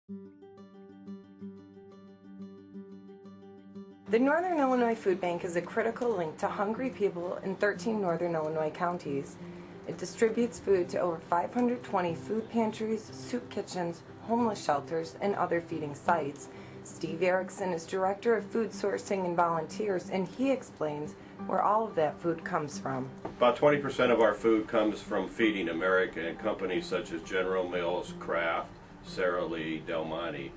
The Northern Illinois Food Bank is a critical link to hungry people in 13 northern Illinois counties. It distributes food to over 520 food pantries, soup kitchens, homeless shelters, and other feeding sites. Steve Erickson is Director of Food Sourcing and Volunteers, and he explains where all of that food comes from. About 20% of our food comes from Feeding America and companies such as General Mills, Kraft, Sara Lee, Del Monte.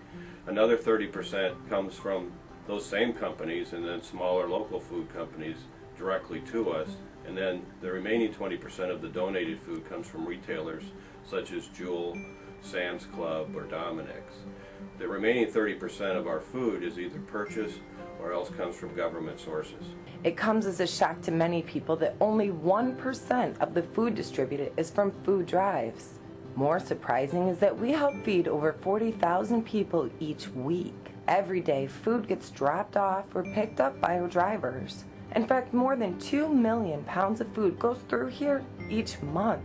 Another 30% comes from those same companies and then smaller local food companies directly to us. And then the remaining 20% of the donated food comes from retailers such as Jewel, Sam's Club, or Dominick's. The remaining 30% of our food is either purchased or else comes from government sources. It comes as a shock to many people that only 1% of the food distributed is from food drives. More surprising is that we help feed over 40,000 people each week. Every day, food gets dropped off or picked up by our drivers. In fact, more than 2 million pounds of food goes through here each month.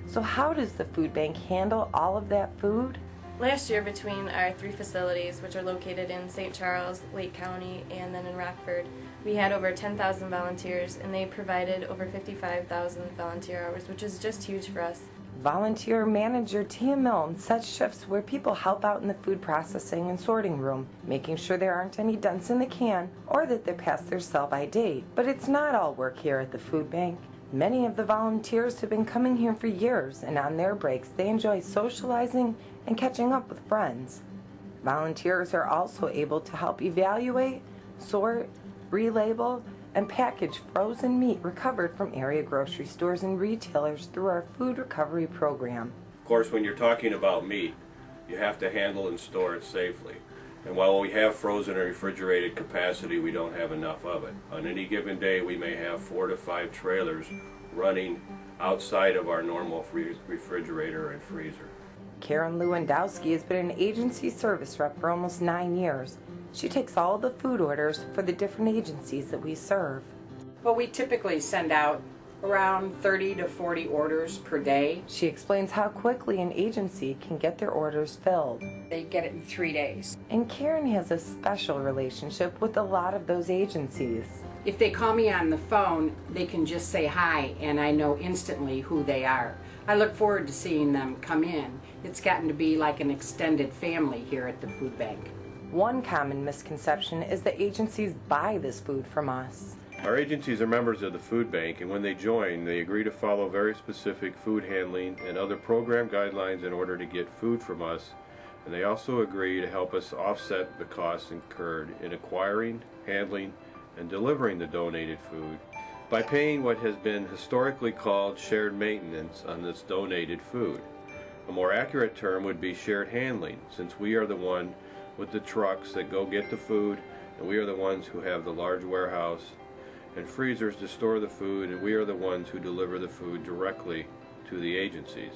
So how does the food bank handle all of that food? Last year, between our 3 facilities, which are located in St. Charles, Lake County, and then in Rockford, we had over 10,000 volunteers, and they provided over 55,000 volunteer hours, which is just huge for us. Volunteer manager Tia Milne sets shifts where people help out in the food processing and sorting room, making sure there aren't any dents in the can or that they're past their sell-by date. But it's not all work here at the food bank. Many of the volunteers have been coming here for years, and on their breaks they enjoy socializing and catching up with friends. Volunteers are also able to help evaluate, sort, relabel, and package frozen meat recovered from area grocery stores and retailers through our food recovery program. Of course, when you're talking about meat, you have to handle and store it safely. And while we have frozen and refrigerated capacity, we don't have enough of it. On any given day, we may have 4 to 5 trailers running outside of our normal refrigerator and freezer. Karen Lewandowski has been an agency service rep for almost 9 years. She takes all the food orders for the different agencies that we serve. Well, we typically send out around 30 to 40 orders per day. She explains how quickly an agency can get their orders filled. They get it in 3 days. And Karen has a special relationship with a lot of those agencies. If they call me on the phone, they can just say hi, and I know instantly who they are. I look forward to seeing them come in. It's gotten to be like an extended family here at the food bank. One common misconception is that agencies buy this food from us. Our agencies are members of the food bank, and when they join, they agree to follow very specific food handling and other program guidelines in order to get food from us, and they also agree to help us offset the costs incurred in acquiring, handling, and delivering the donated food by paying what has been historically called shared maintenance on this donated food. A more accurate term would be shared handling, since we are the one with the trucks that go get the food, and we are the ones who have the large warehouse and freezers to store the food, and we are the ones who deliver the food directly to the agencies.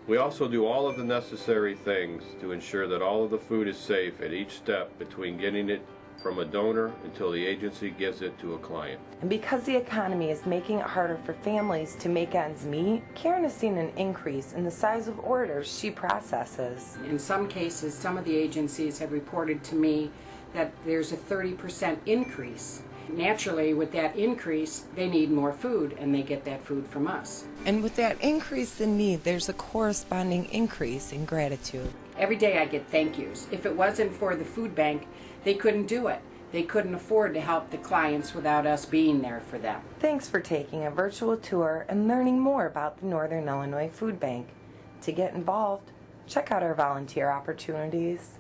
We also do all of the necessary things to ensure that all of the food is safe at each step between getting it from a donor until the agency gives it to a client. And because the economy is making it harder for families to make ends meet, Karen has seen an increase in the size of orders she processes. In some cases, some of the agencies have reported to me that there's a 30% increase. Naturally, with that increase, they need more food, and they get that food from us. And with that increase in need, there's a corresponding increase in gratitude. Every day I get thank yous. If it wasn't for the food bank, they couldn't do it. They couldn't afford to help the clients without us being there for them. Thanks for taking a virtual tour and learning more about the Northern Illinois Food Bank. To get involved, check out our volunteer opportunities.